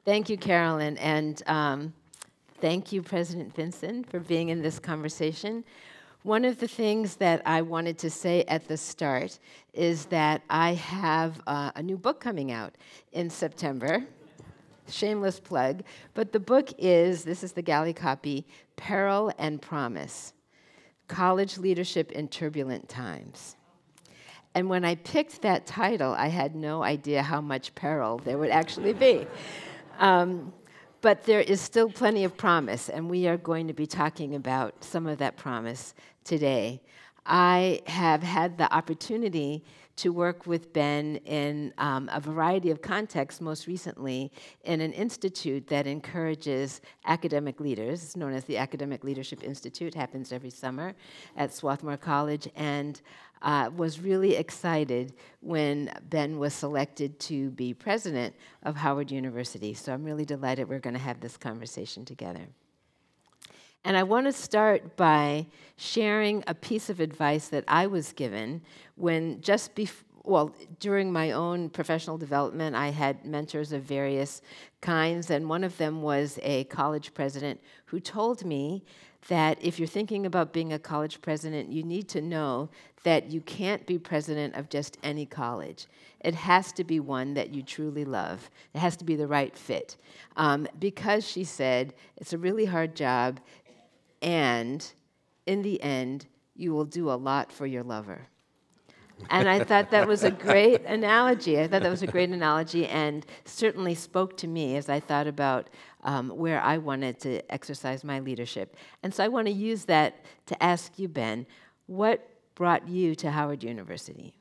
Thank you, Carolyn, and thank you, President Vinson, for being in this conversation. One of the things that I wanted to say at the start is that I have a new book coming out in September. Shameless plug. But the book is, this is the galley copy, Peril and Promise, College Leadership in Turbulent Times. And when I picked that title, I had no idea how much peril there would actually be. But there is still plenty of promise, and we are going to be talking about some of that promise today. I have had the opportunity to work with Ben in a variety of contexts, most recently in an institute that encourages academic leaders. It's known as the Academic Leadership Institute, happens every summer at Swarthmore College, and was really excited when Ben was selected to be president of Howard University. So I'm really delighted we're going to have this conversation together. And I want to start by sharing a piece of advice that I was given when during my own professional development, I had mentors of various kinds, and one of them was a college president who told me that if you're thinking about being a college president, you need to know that you can't be president of just any college. It has to be one that you truly love. It has to be the right fit. Because, she said, it's a really hard job, and in the end, you will do a lot for your lover. And I thought that was a great analogy. And certainly spoke to me as I thought about where I wanted to exercise my leadership. And so I want to use that to ask you, Ben, what brought you to Howard University?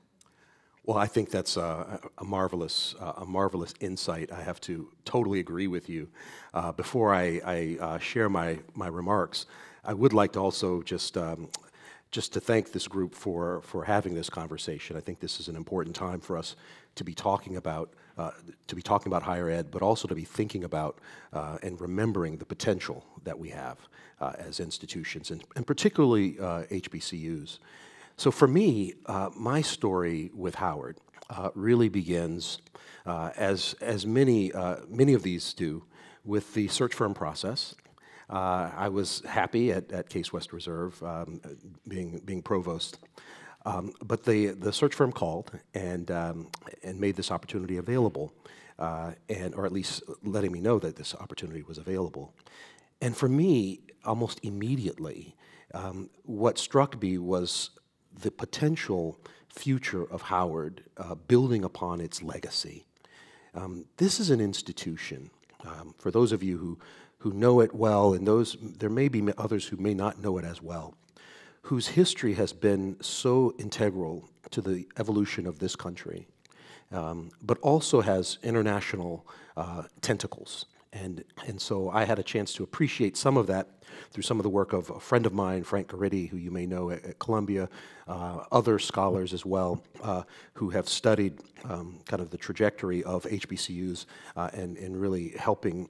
Well, I think that's a marvelous insight. I have to totally agree with you. Before I share my remarks, I would like to also just to thank this group for having this conversation. I think this is an important time for us to be talking about higher ed, but also to be thinking about and remembering the potential that we have as institutions, and particularly HBCUs. So for me, my story with Howard really begins, as many of these do, with the search firm process. I was happy at Case West Reserve, being provost, but the search firm called and made this opportunity available, or at least letting me know that this opportunity was available. And for me, almost immediately, what struck me was the potential future of Howard, building upon its legacy. This is an institution, for those of you who know it well, and there may be others who may not know it as well, whose history has been so integral to the evolution of this country, but also has international tentacles. And so I had a chance to appreciate some of that through some of the work of a friend of mine, Frank Garitti, who you may know at Columbia, other scholars as well, who have studied kind of the trajectory of HBCUs and really helping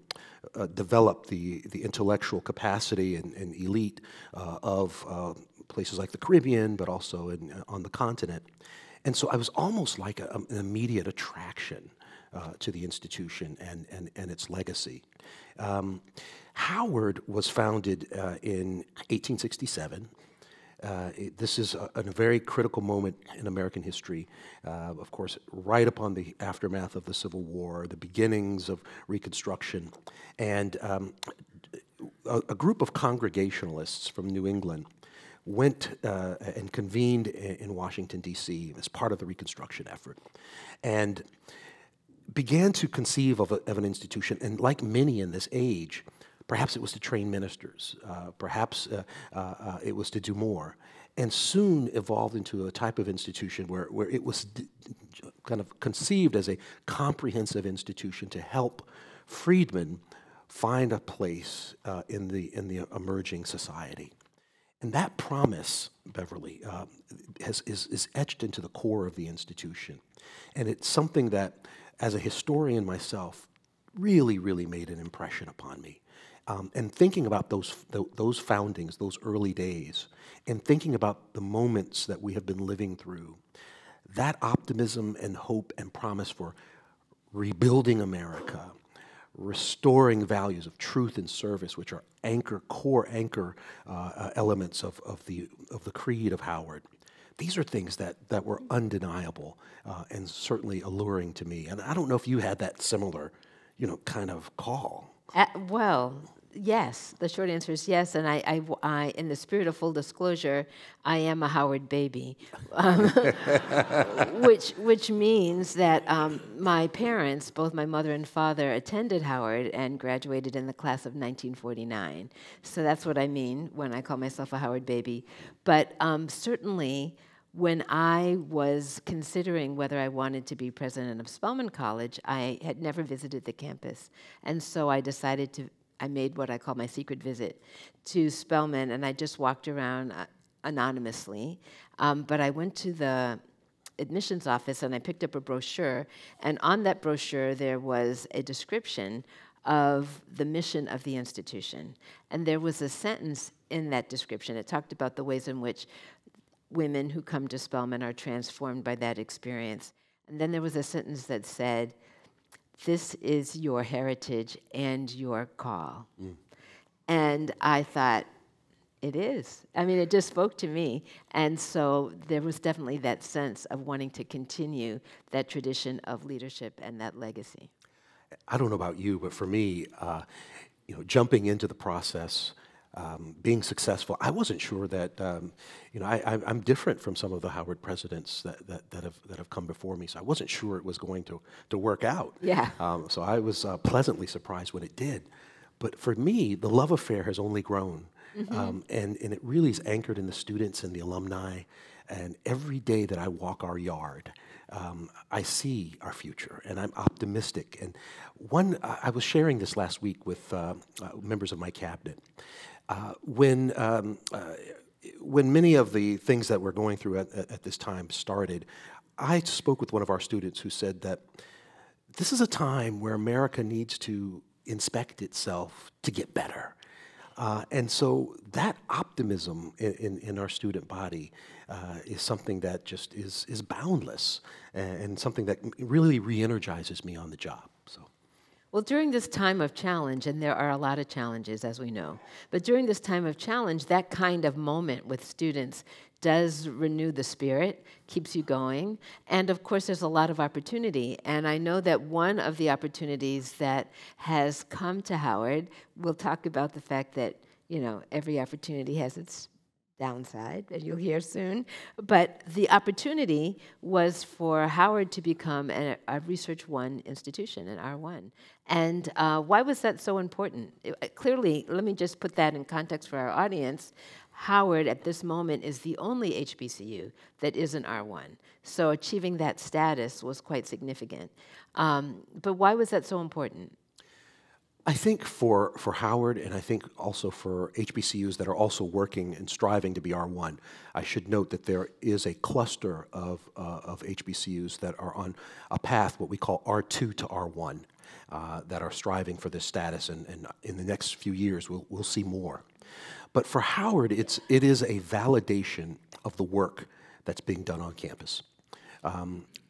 develop the intellectual capacity and elite of places like the Caribbean, but also on the continent. And so I was almost like an immediate attraction to the institution and its legacy. Howard was founded in 1867. This is a very critical moment in American history, of course, right upon the aftermath of the Civil War, the beginnings of Reconstruction, and a group of Congregationalists from New England went and convened in Washington, D.C. as part of the Reconstruction effort, and began to conceive of an institution, and like many in this age, perhaps it was to train ministers, perhaps it was to do more, and soon evolved into a type of institution where it was kind of conceived as a comprehensive institution to help freedmen find a place in the emerging society. And that promise, Beverly, is etched into the core of the institution. And it's something that, as a historian myself, really, really made an impression upon me. And thinking about those foundings, those early days, and thinking about the moments that we have been living through, that optimism and hope and promise for rebuilding America, restoring values of truth and service, which are core anchor elements of the creed of Howard. These are things that were undeniable and certainly alluring to me. And I don't know if you had that similar, kind of call. Well, yes. The short answer is yes. And I, in the spirit of full disclosure, I am a Howard baby, which means that my parents, both my mother and father, attended Howard and graduated in the class of 1949. So that's what I mean when I call myself a Howard baby. But certainly, when I was considering whether I wanted to be president of Spellman College, I had never visited the campus. And so I made what I call my secret visit to Spellman, and I just walked around anonymously. But I went to the admissions office and I picked up a brochure, and on that brochure there was a description of the mission of the institution. And there was a sentence in that description. It talked about the ways in which women who come to Spellman are transformed by that experience. And then there was a sentence that said, "This is your heritage and your call." And I thought, it is. I mean, it just spoke to me. And so there was definitely that sense of wanting to continue that tradition of leadership and that legacy. I don't know about you, but for me, jumping into the process, being successful, I wasn't sure that, I'm different from some of the Howard presidents that have come before me, so I wasn't sure it was going to work out. Yeah. So I was pleasantly surprised when it did. But for me, the love affair has only grown, and it really is anchored in the students and the alumni, and every day that I walk our yard, I see our future, and I'm optimistic. And I was sharing this last week with members of my cabinet. When many of the things that we're going through at this time started, I spoke with one of our students who said that this is a time where America needs to inspect itself to get better. And so that optimism in our student body is something that just is boundless and something that really re-energizes me on the job. So. Well, during this time of challenge, and there are a lot of challenges, as we know, but during this time of challenge, that kind of moment with students does renew the spirit, keeps you going, and of course there's a lot of opportunity. And I know that one of the opportunities that has come to Howard, we'll talk about the fact that, every opportunity has its downside, and you'll hear soon. But the opportunity was for Howard to become a Research One institution, an R1. And why was that so important? Clearly, let me just put that in context for our audience. Howard, at this moment, is the only HBCU that is an R1. So achieving that status was quite significant. But why was that so important? I think for Howard, and I think also for HBCUs that are also working and striving to be R1, I should note that there is a cluster of HBCUs that are on a path, what we call R2 to R1, that are striving for this status, and in the next few years we'll see more. But for Howard, it is a validation of the work that's being done on campus.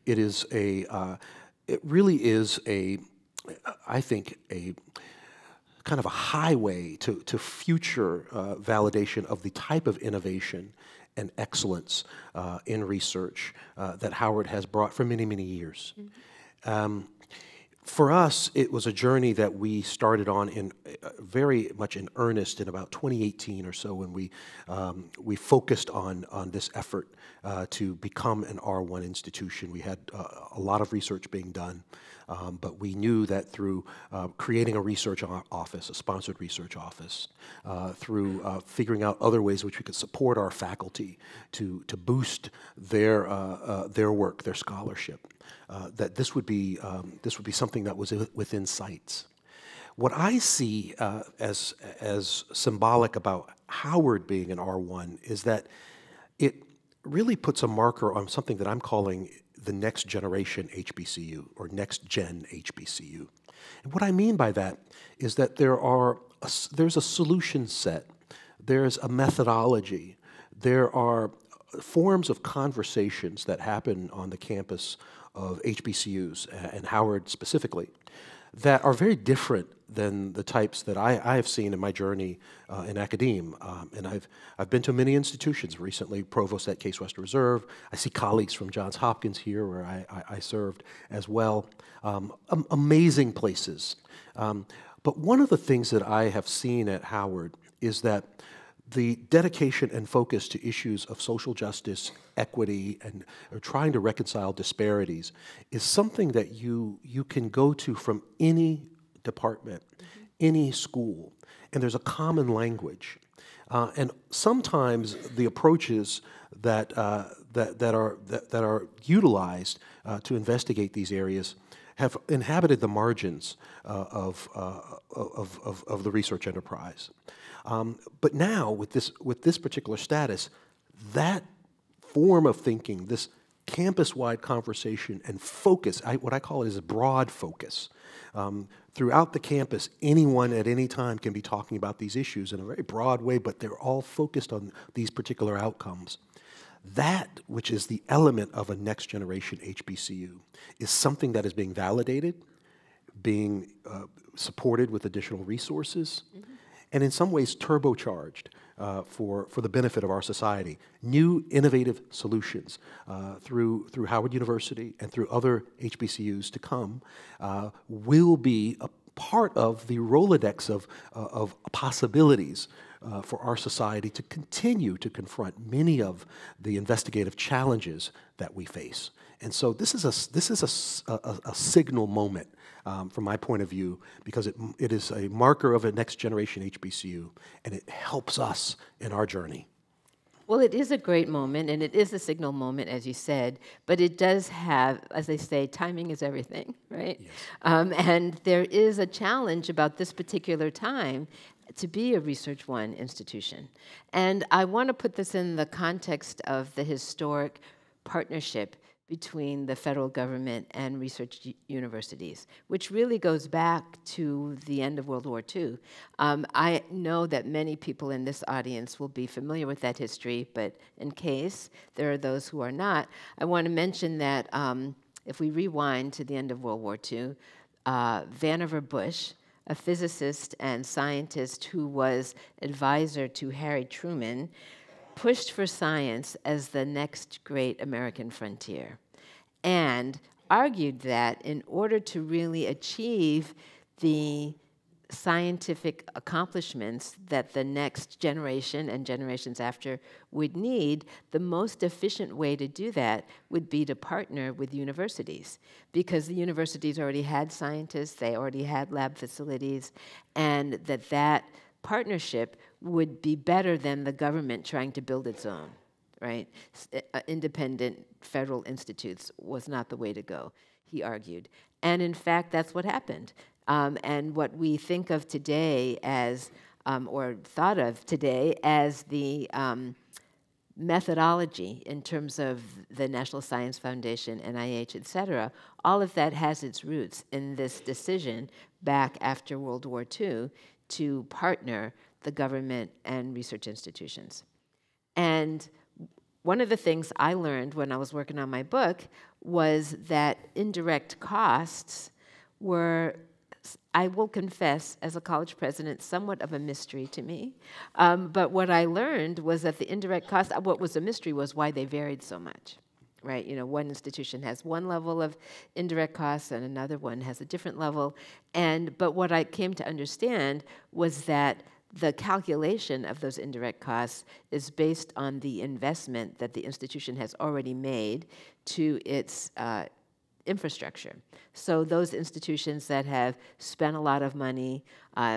It really is I think a kind of a highway to future validation of the type of innovation and excellence in research that Howard has brought for many, many years. For us, it was a journey that we started on very much in earnest in about 2018 or so, when we focused on this effort to become an R1 institution. We had a lot of research being done, but we knew that through creating a research office, a sponsored research office, through figuring out other ways which we could support our faculty to boost their work, their scholarship, that this would be something that was within sights. What I see as symbolic about Howard being an R1 is that it really puts a marker on something that I'm calling the next generation HBCU, or next gen HBCU. And what I mean by that is that there's a solution set, there's a methodology, there are forms of conversations that happen on the campus of HBCUs, and Howard specifically, that are very different than the types that I have seen in my journey in academia. And I've been to many institutions recently, Provost at Case Western Reserve. I see colleagues from Johns Hopkins here where I served as well. Amazing places. But one of the things that I have seen at Howard is that the dedication and focus to issues of social justice, equity, and trying to reconcile disparities is something that you can go to from any department, any school, and there's a common language. And sometimes the approaches that are utilized to investigate these areas have inhabited the margins of the research enterprise. But now, with this particular status, that form of thinking, this campus-wide conversation and focus, what I call it is a broad focus. Throughout the campus, anyone at any time can be talking about these issues in a very broad way, but they're all focused on these particular outcomes. That, which is the element of a next generation HBCU, is something that is being validated, being supported with additional resources, and in some ways turbocharged for the benefit of our society. New innovative solutions through Howard University and through other HBCUs to come will be a part of the Rolodex of possibilities for our society to continue to confront many of the investigative challenges that we face. And so this is a signal moment from my point of view, because it is a marker of a next generation HBCU, and it helps us in our journey. Well, it is a great moment, and it is a signal moment, as you said, but it does have, as they say, timing is everything, right? Yes. And there is a challenge about this particular time to be a Research One institution. And I want to put this in the context of the historic partnership between the federal government and research universities, which really goes back to the end of World War II. I know that many people in this audience will be familiar with that history, but in case there are those who are not, I want to mention that if we rewind to the end of World War II, Vannevar Bush, a physicist and scientist who was advisor to Harry Truman, pushed for science as the next great American frontier, and argued that in order to really achieve the scientific accomplishments that the next generation and generations after would need, the most efficient way to do that would be to partner with universities, because the universities already had scientists, they already had lab facilities, and that partnership would be better than the government trying to build its own, right? Independent federal institutes was not the way to go, he argued. And in fact, that's what happened. And what we think of today as, or thought of today as the methodology in terms of the National Science Foundation, NIH, et cetera, all of that has its roots in this decision back after World War II to partner the government and research institutions. And one of the things I learned when I was working on my book was that indirect costs were, I will confess, as a college president, somewhat of a mystery to me. But what I learned was that the indirect costs, what was a mystery was why they varied so much, right? You know, one institution has one level of indirect costs and another one has a different level. But what I came to understand was that the calculation of those indirect costs is based on the investment that the institution has already made to its infrastructure. So those institutions that have spent a lot of money,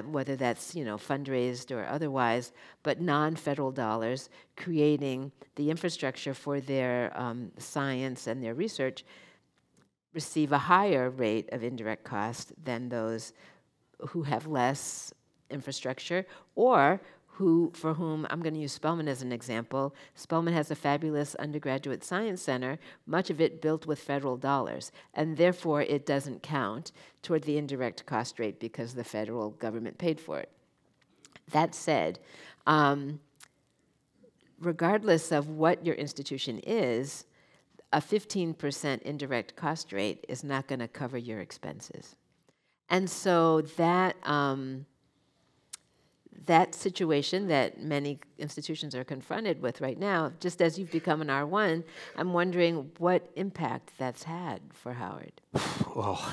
whether that's fundraised or otherwise, but non-federal dollars, creating the infrastructure for their science and their research, receive a higher rate of indirect cost than those who have less infrastructure, or for whom, I'm going to use Spellman as an example. Spellman has a fabulous undergraduate science center, much of it built with federal dollars, and therefore it doesn't count toward the indirect cost rate because the federal government paid for it. That said, regardless of what your institution is, a 15% indirect cost rate is not going to cover your expenses. And so that that situation that many institutions are confronted with right now, just as you've become an R1, I'm wondering what impact that's had for Howard. Well,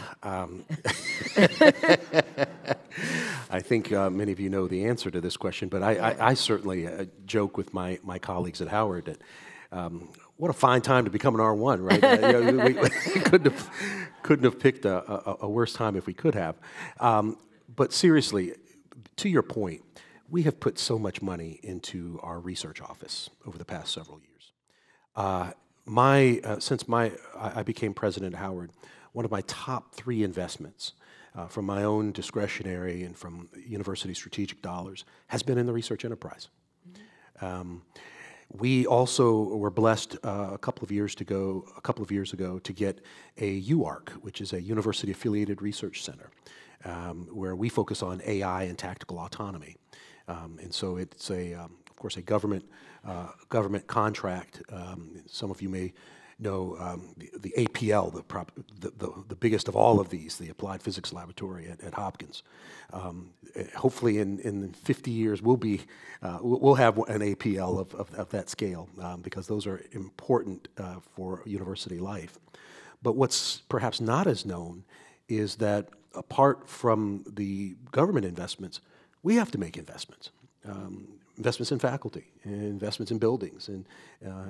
I think many of you know the answer to this question, but I certainly joke with my colleagues at Howard that what a fine time to become an R1, right? We couldn't have picked a worse time if we could have. But seriously, to your point, we have put so much money into our research office over the past several years. Since I became president at Howard, one of my top 3 investments from my own discretionary and from university strategic dollars has been in the research enterprise. We also were blessed a couple of years ago to get a UARC, which is a university-affiliated research center, where we focus on AI and tactical autonomy. And so it's of course, a government contract. Some of you may know the APL, the biggest of all of these, the Applied Physics Laboratory at Hopkins. Hopefully, in 50 years, we'll have an APL of that scale because those are important for university life. But what's perhaps not as known is that apart from the government investments, we have to make investments. Investments in faculty, investments in buildings, and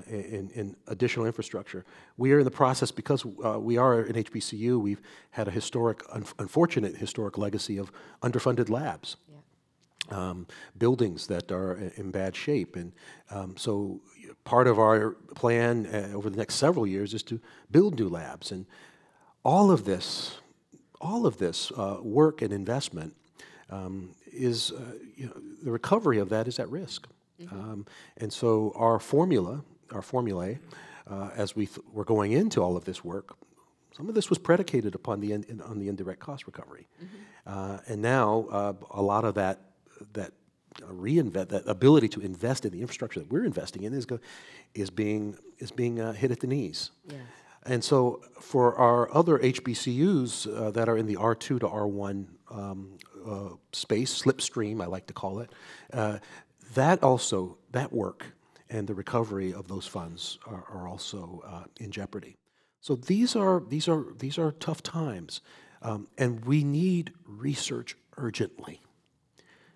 in additional infrastructure. We are in the process, because we are an HBCU, we've had a unfortunate historic legacy of underfunded labs. Yeah. Buildings that are in bad shape. And so part of our plan over the next several years is to build new labs. And all of this work and investment is, the recovery of that is at risk. Mm-hmm. And so our formulae, as we're going into all of this work, some of this was predicated upon on the indirect cost recovery. Mm-hmm. And now a lot of that ability to invest in the infrastructure that we're investing in is being hit at the knees. Yes. And so for our other HBCUs that are in the R2 to R1 space, slipstream, I like to call it, that work and the recovery of those funds are also in jeopardy. So these are tough times, and we need research urgently.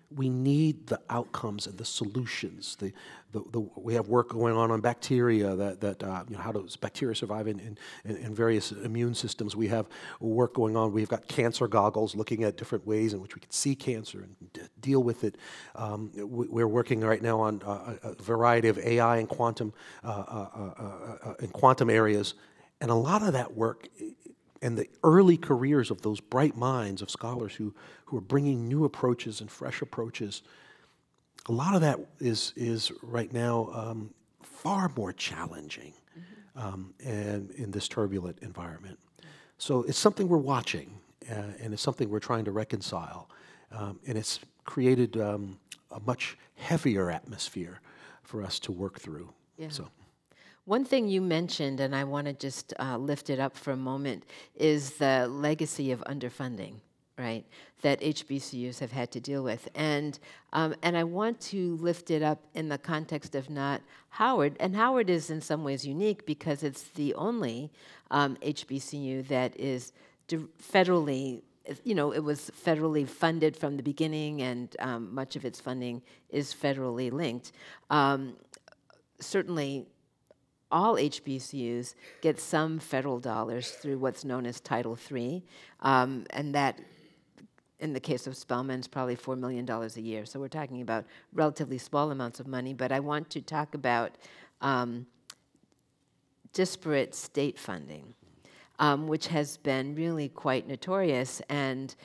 We need the outcomes and the solutions. We have work going on bacteria how does bacteria survive in various immune systems. We have work going on. We've got cancer goggles looking at different ways in which we can see cancer and deal with it. We're working right now on a variety of AI and quantum areas, and a lot of that work and the early careers of those bright minds of scholars who are bringing new approaches and fresh approaches, a lot of that is right now far more challenging and in this turbulent environment. So it's something we're watching, and it's something we're trying to reconcile, and it's created a much heavier atmosphere for us to work through. Yeah. So. One thing you mentioned, and I want to just lift it up for a moment, is the legacy of underfunding, right, that HBCUs have had to deal with. And I want to lift it up in the context of not Howard. And Howard is in some ways unique because it's the only HBCU that is federally, it was federally funded from the beginning, and much of its funding is federally linked. Certainly, all HBCUs get some federal dollars through what's known as Title III, and that, in the case of Spellman, is probably $4 million a year. So we're talking about relatively small amounts of money, but I want to talk about disparate state funding, which has been really quite notorious. And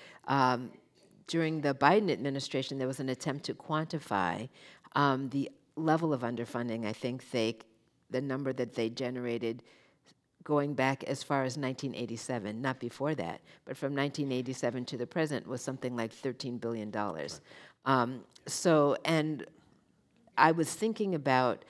during the Biden administration, there was an attempt to quantify the level of underfunding. I think the number that they generated going back as far as 1987, not before that, but from 1987 to the present was something like $13 billion. And I was thinking about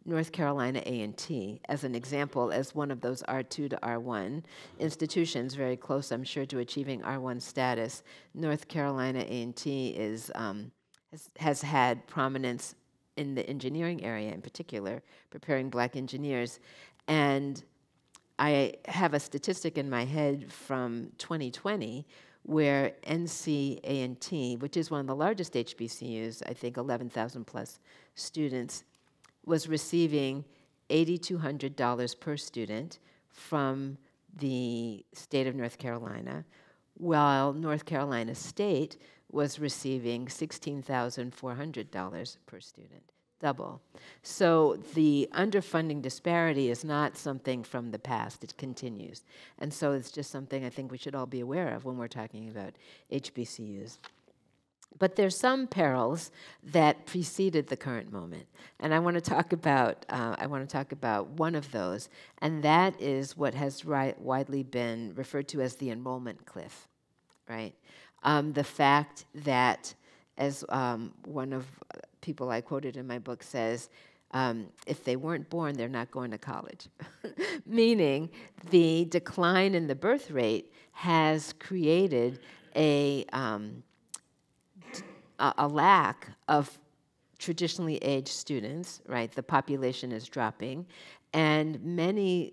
North Carolina A&T as an example, as one of those R2 to R1 institutions, very close, I'm sure, to achieving R1 status. North Carolina A&T has had prominence in the engineering area in particular, preparing black engineers. And I have a statistic in my head from 2020 where NC A&T, which is one of the largest HBCUs, I think 11,000 plus students, was receiving $8,200 per student from the state of North Carolina, while North Carolina State was receiving $16,400 per student, double. So the underfunding disparity is not something from the past, it continues. And so it's just something I think we should all be aware of when we're talking about HBCUs. But there's some perils that preceded the current moment, and I want to talk about one of those, and that is what has widely been referred to as the enrollment cliff, right? The fact that, as one of people I quoted in my book says, if they weren't born, they're not going to college, meaning the decline in the birth rate has created a lack of traditionally aged students, right? The population is dropping, and many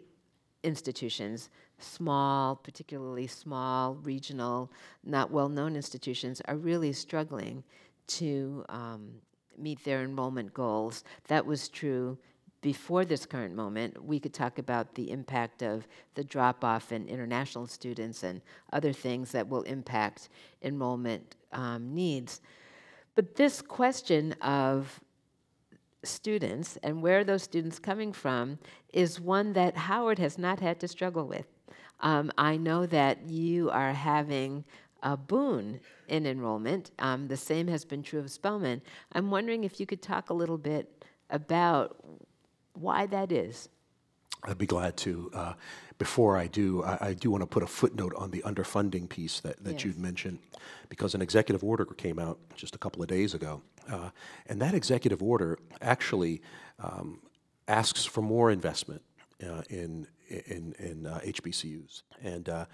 institutions, small, particularly small, regional, not well-known institutions, are really struggling to meet their enrollment goals. That was true before this current moment. We could talk about the impact of the drop-off in international students and other things that will impact enrollment needs. But this question of students and where are those students coming from is one that Howard has not had to struggle with. I know that you are having a boon in enrollment. The same has been true of Spellman. I'm wondering if you could talk a little bit about why that is. I'd be glad to. Before I do want to put a footnote on the underfunding piece that Yes. you'd mentioned, because an executive order came out just a couple of days ago, and that executive order actually asks for more investment in HBCUs, and I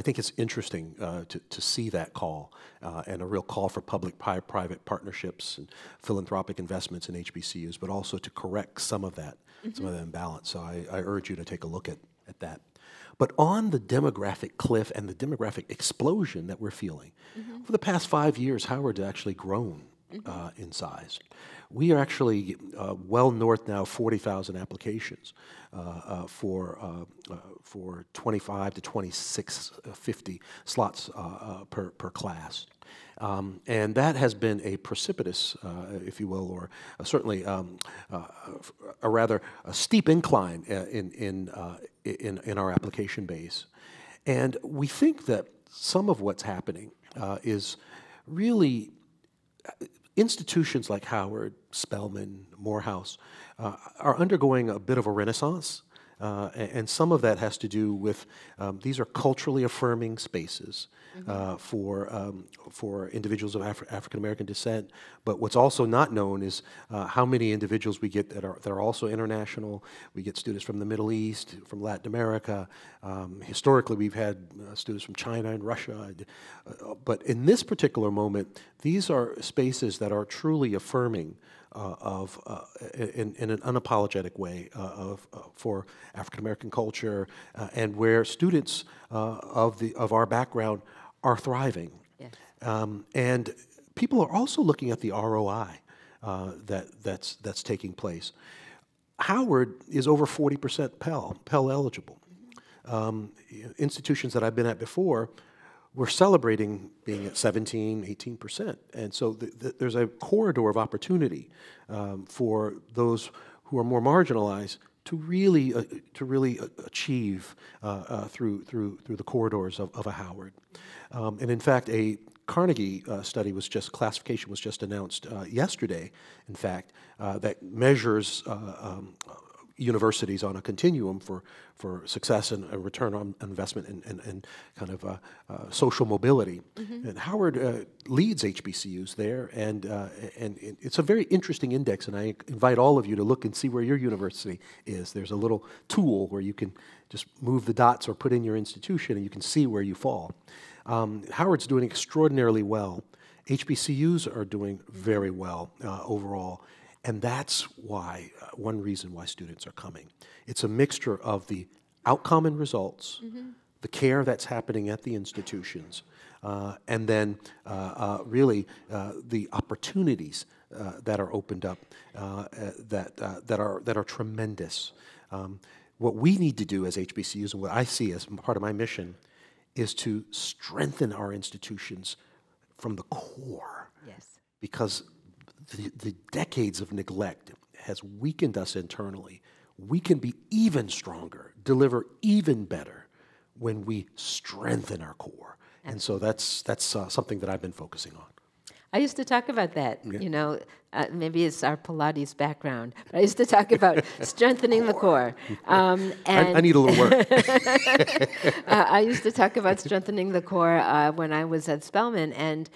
think it's interesting to see that call and a real call for public-private partnerships and philanthropic investments in HBCUs, but also to correct some of that imbalance. So I urge you to take a look at that. But on the demographic cliff and the demographic explosion that we're feeling, for the past 5 years, Howard's actually grown in size. We are actually well north now of 40,000 applications for 25 to 2650 slots per class. And that has been a precipitous, if you will, or certainly a rather steep incline in our application base. And we think that some of what's happening is really institutions like Howard, Spellman, Morehouse are undergoing a bit of a renaissance. And some of that has to do with these are culturally affirming spaces for individuals of African American descent. But what's also not known is how many individuals we get that are also international. We get students from the Middle East, from Latin America. Historically, we've had students from China and Russia. But in this particular moment, these are spaces that are truly affirming in an unapologetic way for African American culture, and where students of our background are thriving. Yes. And people are also looking at the ROI that's taking place. Howard is over 40% Pell eligible. Institutions that I've been at before, we're celebrating being at 17, 18%. And so there's a corridor of opportunity for those who are more marginalized to really achieve through the corridors of a Howard. And in fact, a Carnegie classification was just announced yesterday, in fact, that measures universities on a continuum for success and a return on investment and kind of social mobility. And Howard leads HBCUs there, and it's a very interesting index, and I invite all of you to look and see where your university is. There's a little tool where you can just move the dots or put in your institution, and you can see where you fall. Howard's doing extraordinarily well. HBCUs are doing very well overall. And that's why, one reason why students are coming. It's a mixture of the outcome and results, the care that's happening at the institutions, and then really the opportunities that are opened up that are tremendous. What we need to do as HBCUs, and what I see as part of my mission, is to strengthen our institutions from the core. Yes. Because the decades of neglect has weakened us internally. We can be even stronger, deliver even better when we strengthen our core. And so that's something that I've been focusing on. I used to talk about that, you know, maybe it's our Pilates background, but I used to talk about strengthening the core. And I need a little work. I used to talk about strengthening the core when I was at Spellman, and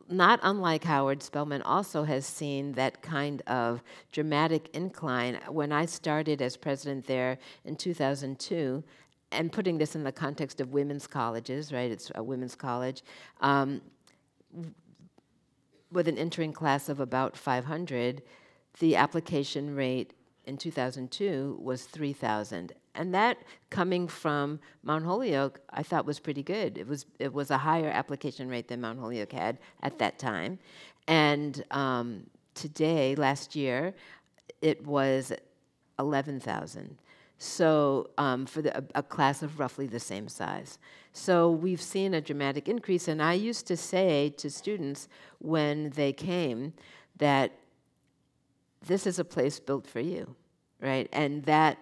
not unlike Howard, Spellman also has seen that kind of dramatic incline. When I started as president there in 2002, and putting this in the context of women's colleges, right, it's a women's college, with an entering class of about 500, the application rate in 2002 was 3,000. And that, coming from Mount Holyoke, I thought was pretty good. It was a higher application rate than Mount Holyoke had at that time. And today, last year, it was 11,000. So for a class of roughly the same size. So we've seen a dramatic increase. And I used to say to students when they came that this is a place built for you, right? And that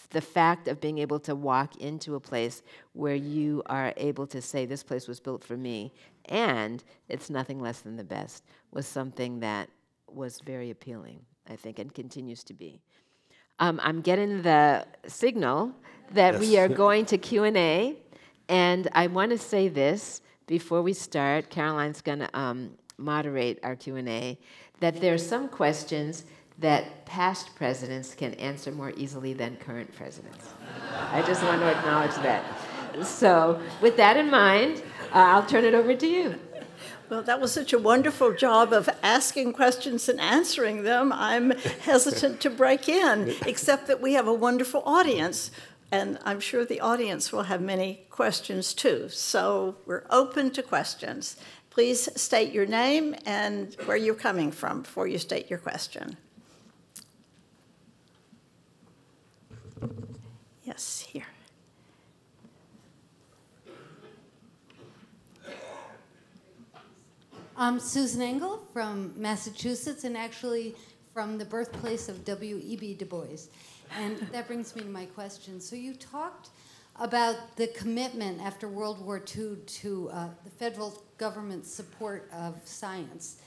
the fact of being able to walk into a place where you are able to say, this place was built for me, and it's nothing less than the best, was something that was very appealing, I think, and continues to be. I'm getting the signal that we are going to Q&A, and I want to say this before we start. Caroline's going to moderate our Q&A, that there are some questions that past presidents can answer more easily than current presidents. I just want to acknowledge that. So with that in mind, I'll turn it over to you. Well, that was such a wonderful job of asking questions and answering them. I'm hesitant to break in, except that we have a wonderful audience, and I'm sure the audience will have many questions too. So we're open to questions. Please state your name and where you're coming from before you state your question. Yes, here. I'm Susan Engel from Massachusetts, and actually from the birthplace of W.E.B. Du Bois. And that brings me to my question. So you talked about the commitment after World War II to the federal government's support of science.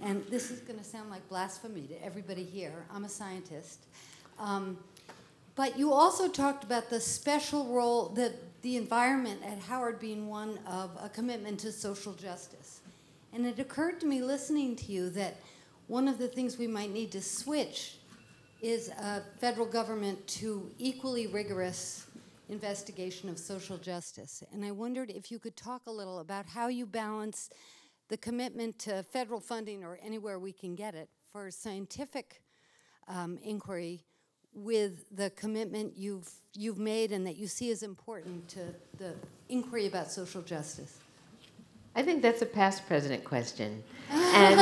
And this is going to sound like blasphemy to everybody here. I'm a scientist. But you also talked about the special role, the environment at Howard being one of a commitment to social justice. And it occurred to me listening to you that one of the things we might need to switch is a federal government to equally rigorous investigation of social justice. And I wondered if you could talk a little about how you balance the commitment to federal funding, or anywhere we can get it, for scientific inquiry with the commitment you've made and that you see as important to the inquiry about social justice. I think that's a past president question. And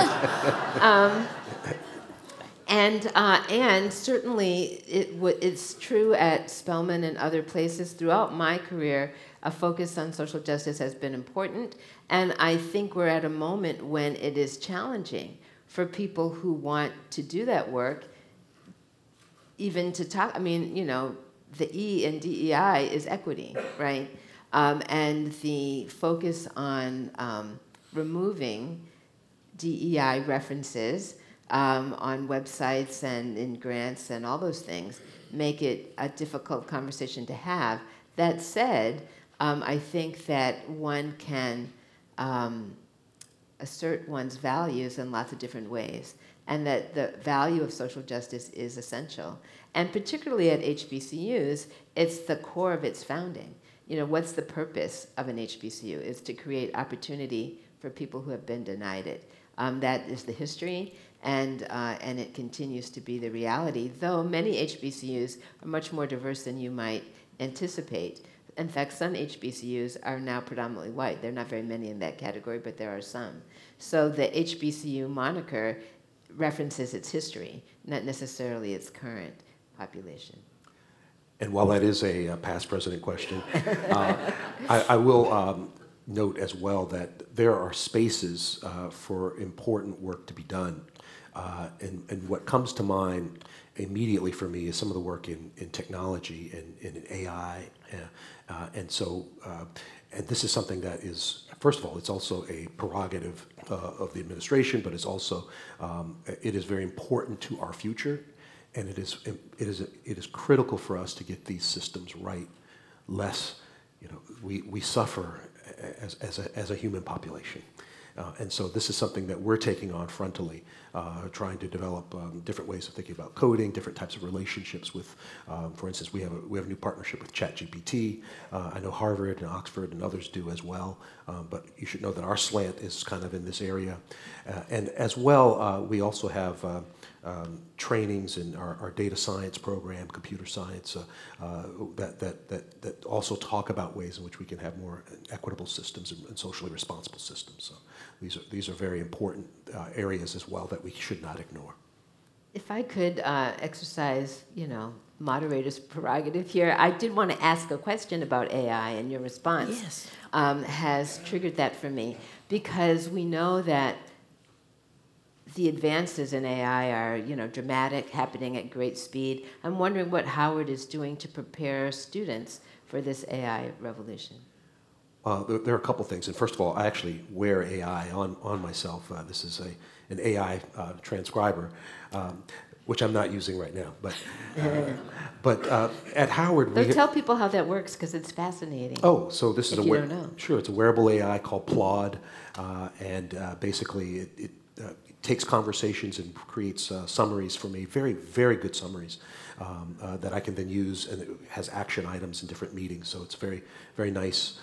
certainly it's true at Spellman and other places. Throughout my career, a focus on social justice has been important, and I think we're at a moment when it is challenging for people who want to do that work, even to talk. I mean, you know, the E in DEI is equity, right? And the focus on removing DEI references on websites and in grants and all those things make it a difficult conversation to have. That said, I think that one can assert one's values in lots of different ways, and that the value of social justice is essential. And particularly at HBCUs, it's the core of its founding. You know, what's the purpose of an HBCU? It's to create opportunity for people who have been denied it. That is the history, and it continues to be the reality, though many HBCUs are much more diverse than you might anticipate. In fact, some HBCUs are now predominantly white. There are not very many in that category, but there are some. So the HBCU moniker references its history, not necessarily its current population. And while that is a past president question, I will note as well that there are spaces for important work to be done. And what comes to mind immediately for me is some of the work in technology and in AI. And this is something that is, first of all, it's also a prerogative of the administration, but it's also, it is very important to our future. And it is critical for us to get these systems right, lest we suffer as a human population. And so this is something that we're taking on frontally, trying to develop different ways of thinking about coding, different types of relationships with, for instance, we have a new partnership with ChatGPT. I know Harvard and Oxford and others do as well, but you should know that our slant is kind of in this area. And as well, we also have trainings in our data science program, computer science, that also talk about ways in which we can have more equitable systems and socially responsible systems. So these are very important areas as well that we should not ignore. If I could exercise, moderator's prerogative here, I did want to ask a question about AI, and your response has triggered that for me, because we know that the advances in AI are, dramatic, happening at great speed. I'm wondering what Howard is doing to prepare students for this AI revolution. There are a couple things. And first of all, I actually wear AI on myself. This is an AI transcriber, which I'm not using right now. But at Howard, tell people how that works, because it's fascinating. Oh, so this is if you don't know. Sure, it's a wearable AI called Plod, and basically it takes conversations and creates summaries for me, very, very good summaries that I can then use, and it has action items in different meetings. So it's very, very nice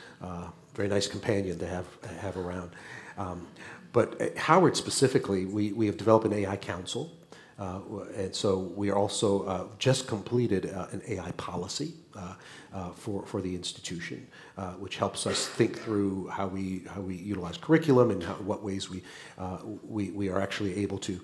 companion to have around. But at Howard specifically, we have developed an AI council, and so we are also just completed an AI policy for the institution, which helps us think through how we utilize curriculum and what ways we are actually able to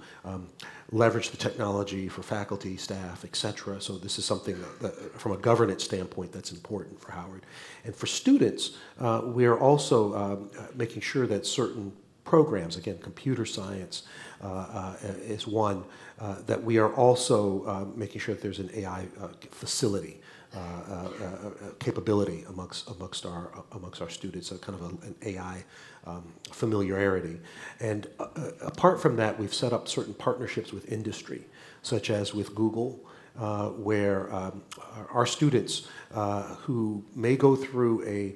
leverage the technology for faculty, staff, et cetera. So this is something that from a governance standpoint that's important for Howard. And for students, we are also making sure that certain programs, again, computer science is one, that we are also making sure that there's an AI facility, capability amongst our students, a kind of an AI familiarity. And apart from that, we've set up certain partnerships with industry, such as with Google, where our students who may go through a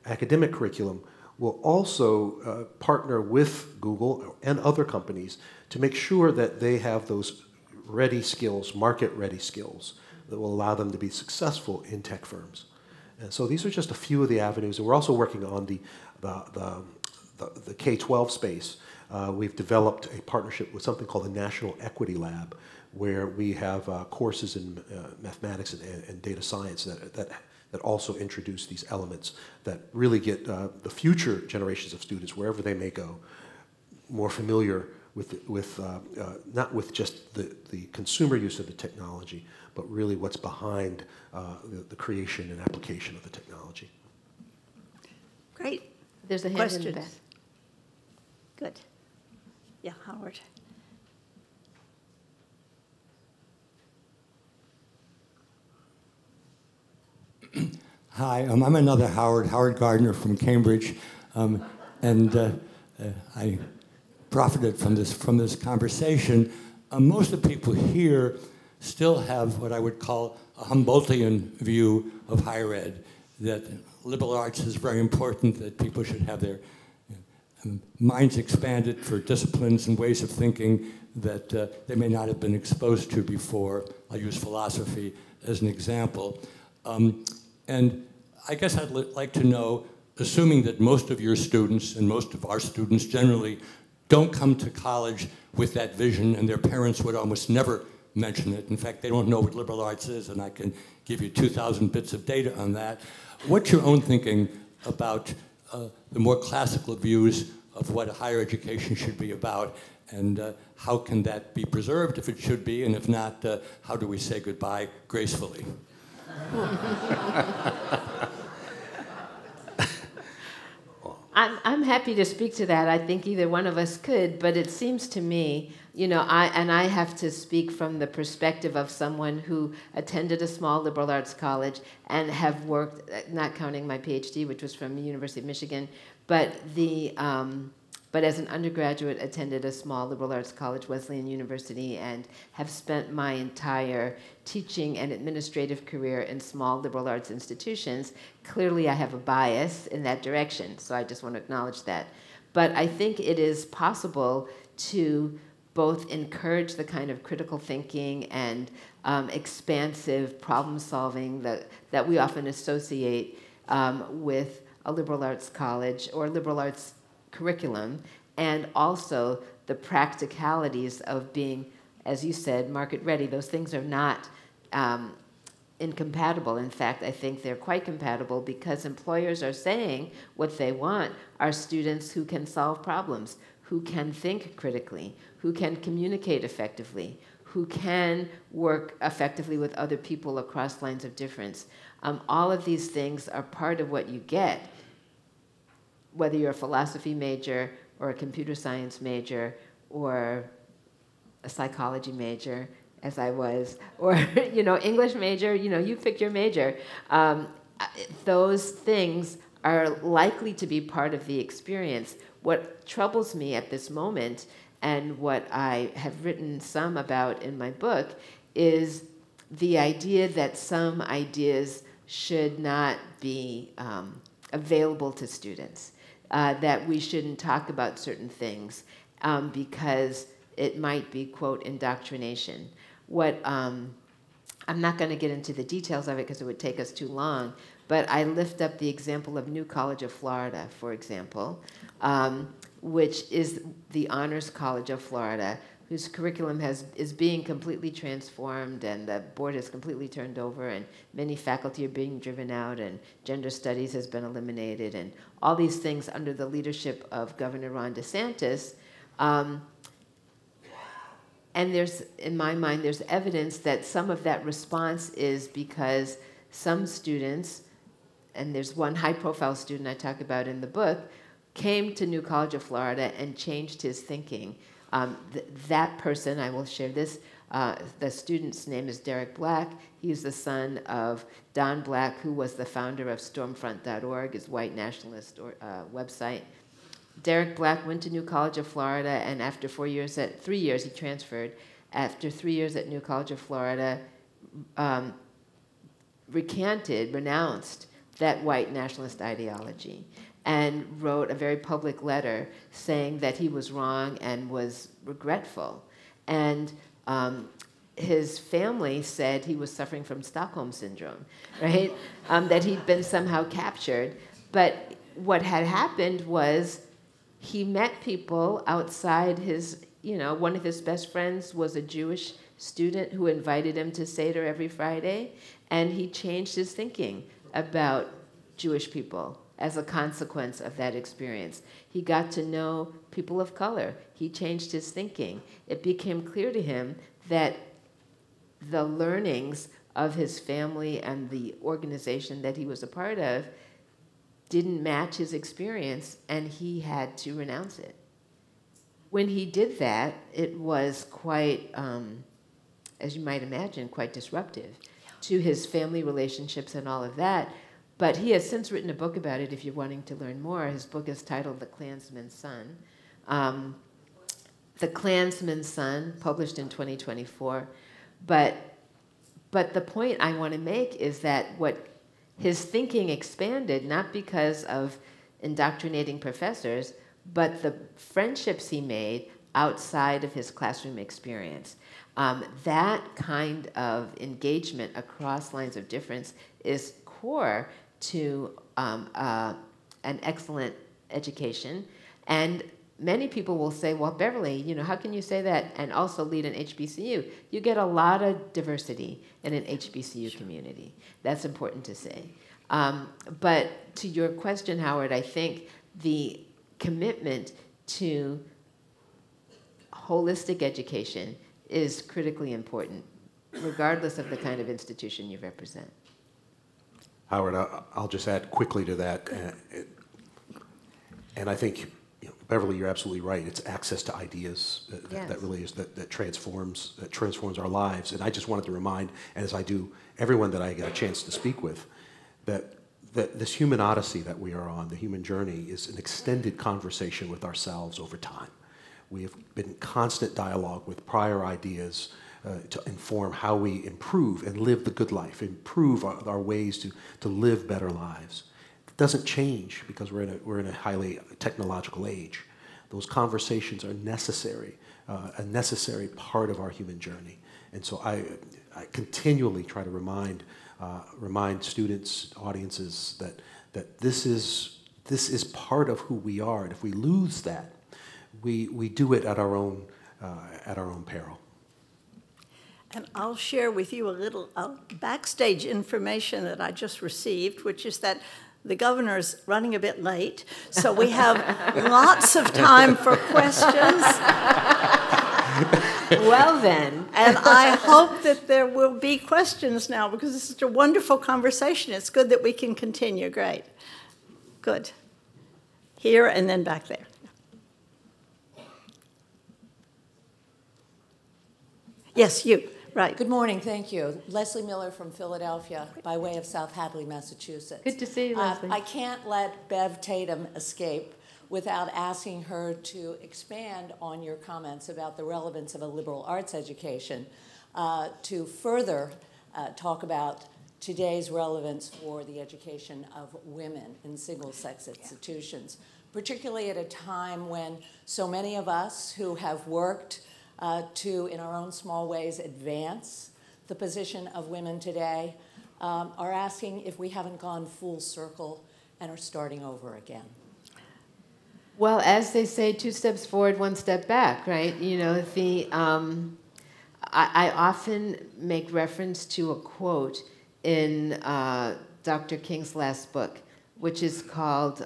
academic curriculum will also partner with Google and other companies to make sure that they have those ready skills, market-ready skills, that will allow them to be successful in tech firms. And so these are just a few of the avenues. And we're also working on the K-12 space. We've developed a partnership with something called the National Equity Lab, where we have courses in mathematics and data science that also introduce these elements that really get the future generations of students, wherever they may go, more familiar with not with just the consumer use of the technology, but really what's behind the creation and application of the technology. Great. There's a hand in the back. Good. Yeah, Howard. Hi, I'm another Howard Gardner from Cambridge, and I profited from this conversation. Most of the people here still have what I would call a Humboldtian view of higher ed, that liberal arts is very important, that people should have their minds expanded for disciplines and ways of thinking that they may not have been exposed to before. I'll use philosophy as an example. And I guess I'd like to know, assuming that most of your students and most of our students generally don't come to college with that vision, and their parents would almost never mention it. In fact, they don't know what liberal arts is, and I can give you 2,000 bits of data on that. What's your own thinking about the more classical views of what a higher education should be about, and how can that be preserved if it should be, and if not, how do we say goodbye gracefully? I'm happy to speak to that. I think either one of us could, but it seems to me, I have to speak from the perspective of someone who attended a small liberal arts college and have worked, not counting my PhD, which was from the University of Michigan, but as an undergraduate attended a small liberal arts college, Wesleyan University, and have spent my entire teaching and administrative career in small liberal arts institutions. Clearly I have a bias in that direction, so I just want to acknowledge that. But I think it is possible to both encourage the kind of critical thinking and expansive problem solving that we often associate with a liberal arts college or liberal arts curriculum, and also the practicalities of being, as you said, market ready. Those things are not incompatible. In fact, I think they're quite compatible, because employers are saying what they want are students who can solve problems, who can think critically, who can communicate effectively, who can work effectively with other people across lines of difference. All of these things are part of what you get, whether you're a philosophy major or a computer science major or a psychology major, as I was, or English major, you pick your major. Those things are likely to be part of the experience. What troubles me at this moment, and what I have written some about in my book, is the idea that some ideas should not be available to students. That we shouldn't talk about certain things because it might be, quote, indoctrination. I'm not going to get into the details of it because it would take us too long, but I lift up the example of New College of Florida, for example, which is the Honors College of Florida, whose curriculum is being completely transformed, and the board has completely turned over, and many faculty are being driven out, and gender studies has been eliminated, and all these things under the leadership of Governor Ron DeSantis. And in my mind, there's evidence that some of that response is because some students, and there's one high-profile student I talk about in the book, came to New College of Florida and changed his thinking. That person, I will share this, the student's name is Derek Black. He's the son of Don Black, who was the founder of Stormfront.org, his white nationalist website. Derek Black went to New College of Florida, and after 3 years, he transferred. After 3 years at New College of Florida, renounced that white nationalist ideology, and wrote a very public letter saying that he was wrong and was regretful. And his family said he was suffering from Stockholm Syndrome, right? That he'd been somehow captured. But what had happened was he met people outside his, one of his best friends was a Jewish student who invited him to Seder every Friday, and he changed his thinking about Jewish people as a consequence of that experience. He got to know people of color. He changed his thinking. It became clear to him that the learnings of his family and the organization that he was a part of didn't match his experience, and he had to renounce it. When he did that, it was quite, as you might imagine, quite disruptive to his family relationships and all of that. But he has since written a book about it if you're wanting to learn more. His book is titled The Klansman's Son. The Klansman's Son, published in 2024. But the point I want to make is that his thinking expanded, not because of indoctrinating professors, but the friendships he made outside of his classroom experience. That kind of engagement across lines of difference is core to an excellent education. And many people will say, well, Beverly, how can you say that and also lead an HBCU? You get a lot of diversity in an HBCU community. That's important to say. But to your question, Howard, I think the commitment to holistic education is critically important, regardless of the kind of institution you represent. Howard, I'll just add quickly to that. And I think, Beverly, you're absolutely right. It's access to ideas that really is, that transforms our lives. And I just wanted to remind, and as I do everyone that I get a chance to speak with, that this human odyssey that we are on, the human journey, is an extended conversation with ourselves over time. We have been in constant dialogue with prior ideas to inform how we improve and live the good life, improve our ways to live better lives. It doesn't change because we're in a highly technological age. Those conversations are necessary, a necessary part of our human journey. And so I continually try to remind students, audiences, that this is part of who we are. And if we lose that, we do it at our own peril. And I'll share with you a little backstage information that I just received, which is that the governor's running a bit late, so we have lots of time for questions. Well then. And I hope that there will be questions now, because this is a wonderful conversation. It's good that we can continue. Great. Good. Here and then back there. Yes, you. Right. Good morning, thank you. Leslie Miller from Philadelphia, by way of South Hadley, Massachusetts. Good to see you, Leslie. I can't let Bev Tatum escape without asking her to expand on your comments about the relevance of a liberal arts education to further talk about today's relevance for the education of women in single-sex institutions, particularly at a time when so many of us who have worked to, in our own small ways, advance the position of women today, are asking if we haven't gone full circle and are starting over again. Well, as they say, 2 steps forward, 1 step back, right? I often make reference to a quote in Dr. King's last book, which is called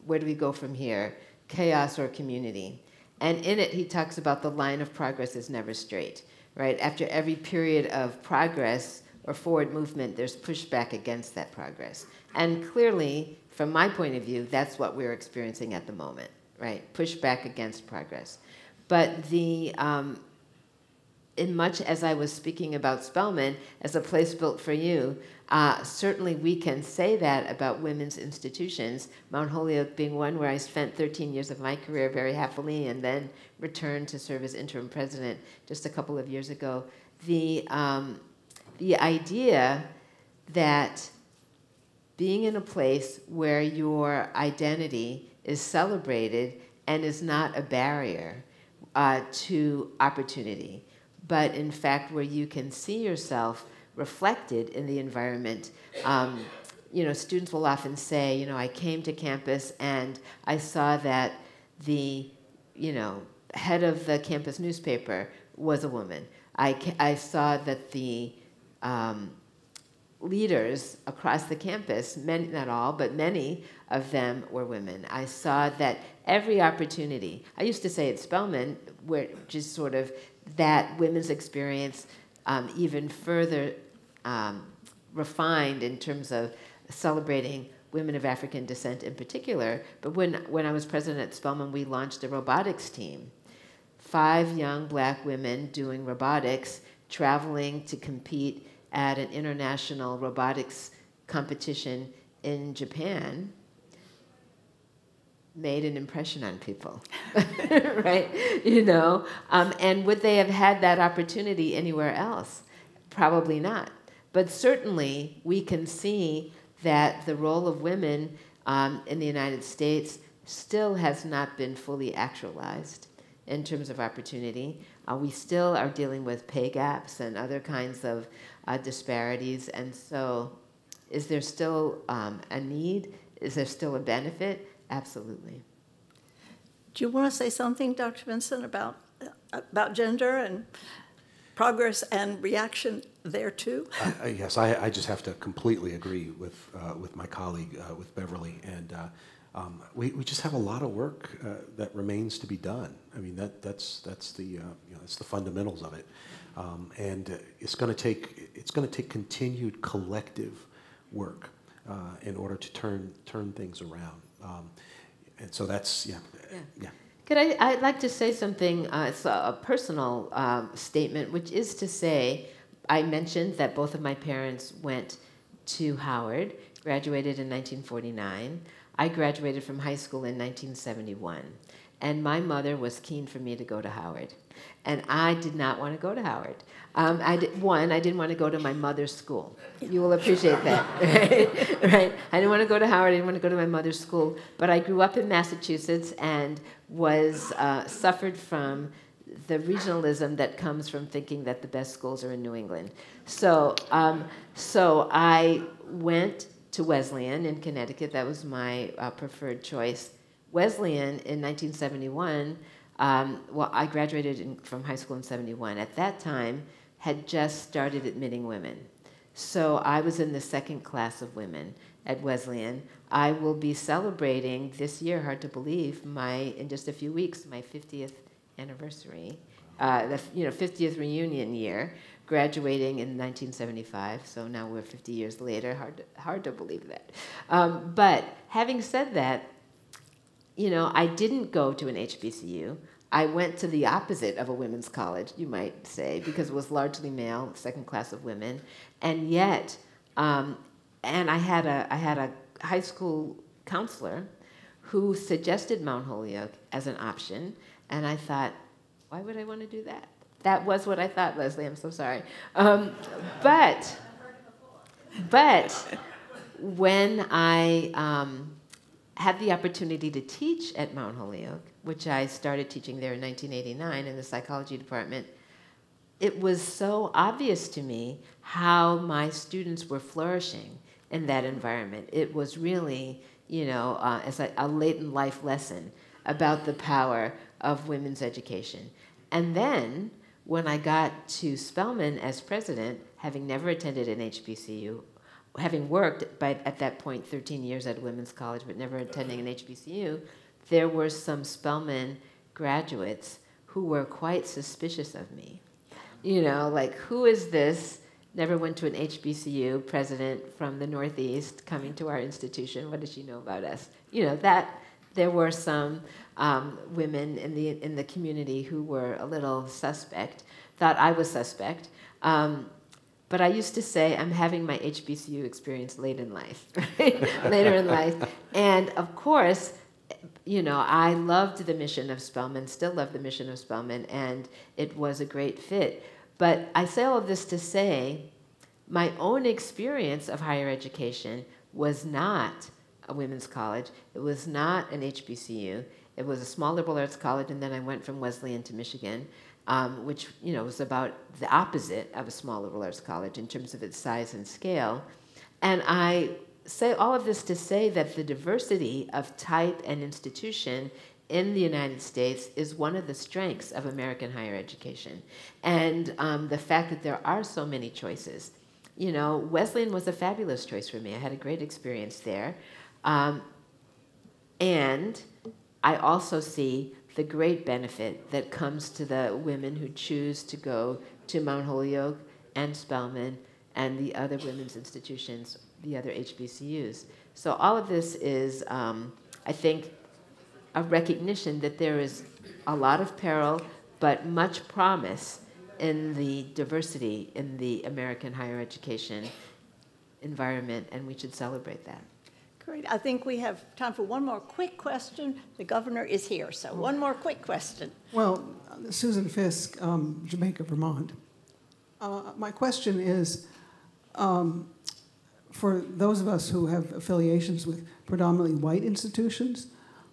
Where Do We Go From Here? Chaos or Community. And in it, he talks about the line of progress is never straight, right? After every period of progress or forward movement, there's pushback against that progress. And clearly, from my point of view, that's what we're experiencing at the moment, right? Pushback against progress. But in much as I was speaking about Spellman as a place built for you, certainly we can say that about women's institutions, Mount Holyoke being one where I spent 13 years of my career very happily and then returned to serve as interim president just a couple of years ago. The idea that being in a place where your identity is celebrated and is not a barrier to opportunity, but in fact where you can see yourself reflected in the environment. Students will often say, I came to campus and I saw that the, head of the campus newspaper was a woman. I saw that the leaders across the campus, many, not all, but many of them were women. I saw that every opportunity, I used to say at Spellman, where just sort of that women's experience even further refined in terms of celebrating women of African descent in particular. But when I was president at Spellman, we launched a robotics team. 5 young black women doing robotics, traveling to compete at an international robotics competition in Japan, made an impression on people, right? You know, and would they have had that opportunity anywhere else? Probably not. But certainly, we can see that the role of women in the United States still has not been fully actualized in terms of opportunity. We still are dealing with pay gaps and other kinds of disparities. And so, is there still a need? Is there still a benefit? Absolutely. Do you want to say something, Dr. Vinson, about gender and progress and reaction there too? Yes, I just have to completely agree with my colleague, with Beverly, and we just have a lot of work that remains to be done. I mean, that's the that's the fundamentals of it, and it's going to take continued collective work in order to turn things around. And so that's yeah. I'd like to say something. It's a personal statement, which is to say, I mentioned that both of my parents went to Howard, graduated in 1949. I graduated from high school in 1971. And my mother was keen for me to go to Howard. And I did not want to go to Howard. I didn't want to go to my mother's school. You will appreciate that, right? I didn't want to go to Howard. I didn't want to go to my mother's school. But I grew up in Massachusetts and suffered from the regionalism that comes from thinking that the best schools are in New England. So I went to Wesleyan in Connecticut. That was my preferred choice. Wesleyan in 1971, I graduated from high school in 71. At that time, had just started admitting women. So I was in the second class of women at Wesleyan. I will be celebrating this year, hard to believe, in just a few weeks, my 50th anniversary, the 50th reunion year, graduating in 1975. So now we're 50 years later. Hard to believe that. But having said that, I didn't go to an HBCU. I went to the opposite of a women's college, you might say, because it was largely male, second class of women, and yet, and I had a high school counselor who suggested Mount Holyoke as an option, and I thought, why would I want to do that? That was what I thought, Leslie. I'm so sorry, but when I had the opportunity to teach at Mount Holyoke, which I started teaching there in 1989 in the psychology department, it was so obvious to me how my students were flourishing in that environment. It was really, as a latent life lesson about the power of women's education. And then, when I got to Spellman as president, having never attended an HBCU, having worked at that point 13 years at a women's college but never attending an HBCU, there were some Spellman graduates who were quite suspicious of me. Like, who is this, never went to an HBCU president from the Northeast coming to our institution? What does she know about us? That there were some women in the community who were a little suspect, thought I was suspect. But I used to say I'm having my HBCU experience late in life, right? Later in life. And of course, I loved the mission of Spellman, still love the mission of Spellman, and it was a great fit. But I say all of this to say my own experience of higher education was not a women's college. It was not an HBCU. It was a small liberal arts college, and then I went from Wesleyan to Michigan. Which was about the opposite of a small liberal arts college in terms of its size and scale. And I say all of this to say that the diversity of type and institution in the United States is one of the strengths of American higher education. And the fact that there are so many choices. Wesleyan was a fabulous choice for me. I had a great experience there. And I also see the great benefit that comes to the women who choose to go to Mount Holyoke and Spellman and the other women's institutions, the other HBCUs. So all of this is, I think, a recognition that there is a lot of peril, but much promise in the diversity in the American higher education environment, and we should celebrate that. Great. I think we have time for one more quick question. The governor is here, so one more quick question. Well, Susan Fisk, Jamaica, Vermont. My question is, for those of us who have affiliations with predominantly white institutions,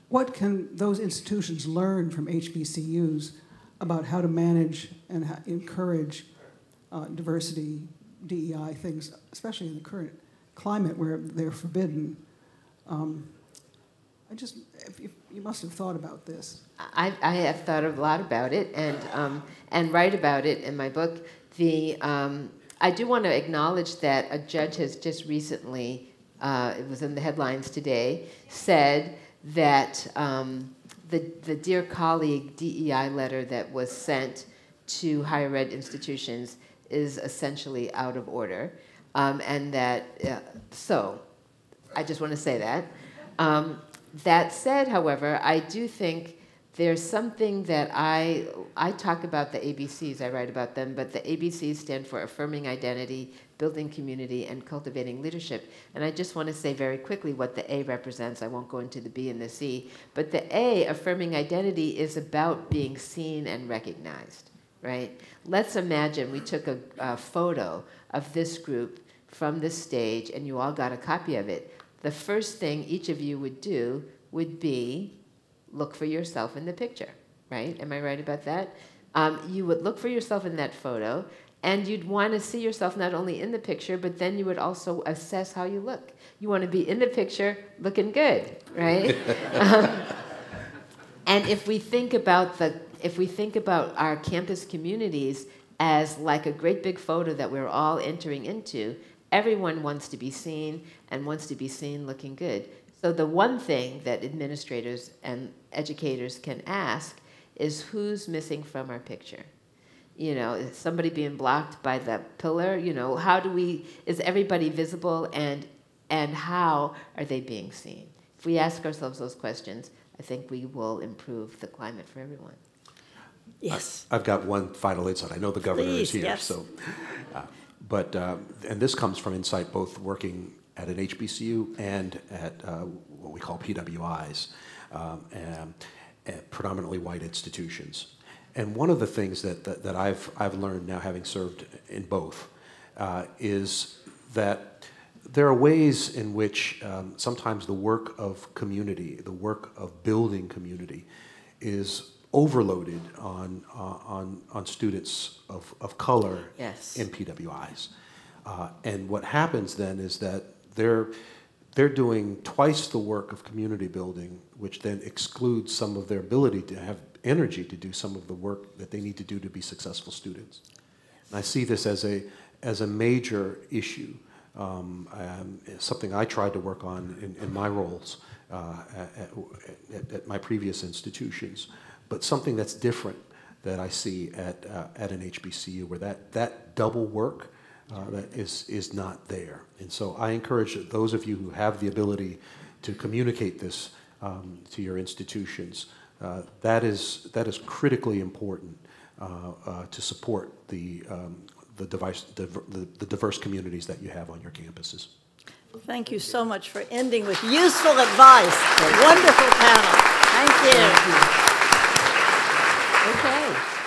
what can those institutions learn from HBCUs about how to manage and encourage diversity, DEI things, especially in the current climate where they're forbidden? You must have thought about this. I have thought a lot about it and write about it in my book. I do want to acknowledge that a judge has just recently, it was in the headlines today, said that the Dear Colleague DEI letter that was sent to higher ed institutions is essentially out of order. And that, so I just want to say that. That said, however, I do think there's something that I talk about the ABCs, I write about them, but the ABCs stand for affirming identity, building community, and cultivating leadership. And I just want to say very quickly what the A represents. I won't go into the B and the C. But the A, affirming identity, is about being seen and recognized, right? Let's imagine we took a photo of this group from this stage, and you all got a copy of it. The first thing each of you would do would be look for yourself in the picture, right? Am I right about that? You would look for yourself in that photo, and you'd want to see yourself not only in the picture, but then you would also assess how you look. You want to be in the picture looking good, right? And if we think about our campus communities as like a great big photo that we're all entering into, everyone wants to be seen and wants to be seen looking good. So the one thing that administrators and educators can ask is who's missing from our picture? You know, is somebody being blocked by the pillar? You know, is everybody visible and how are they being seen? If we ask ourselves those questions, I think we will improve the climate for everyone. Yes. I've got one final insight. I know the governor is here, yes. so. And this comes from insight both working at an HBCU and at what we call PWIs, and predominantly white institutions. And one of the things that I've learned now, having served in both, is that there are ways in which sometimes the work of community, the work of building community, is overloaded on students of color Yes. in PWIs. And what happens then is that they're doing twice the work of community building, which then excludes some of their ability to have energy to do some of the work that they need to do to be successful students. And I see this as a major issue, something I tried to work on in my roles at my previous institutions, but something that's different that I see at an HBCU, where that double work that is not there. And so I encourage those of you who have the ability to communicate this to your institutions. That is critically important to support the diverse communities that you have on your campuses. Thank you so much for ending with useful advice. Wonderful panel. Thank you. Okay.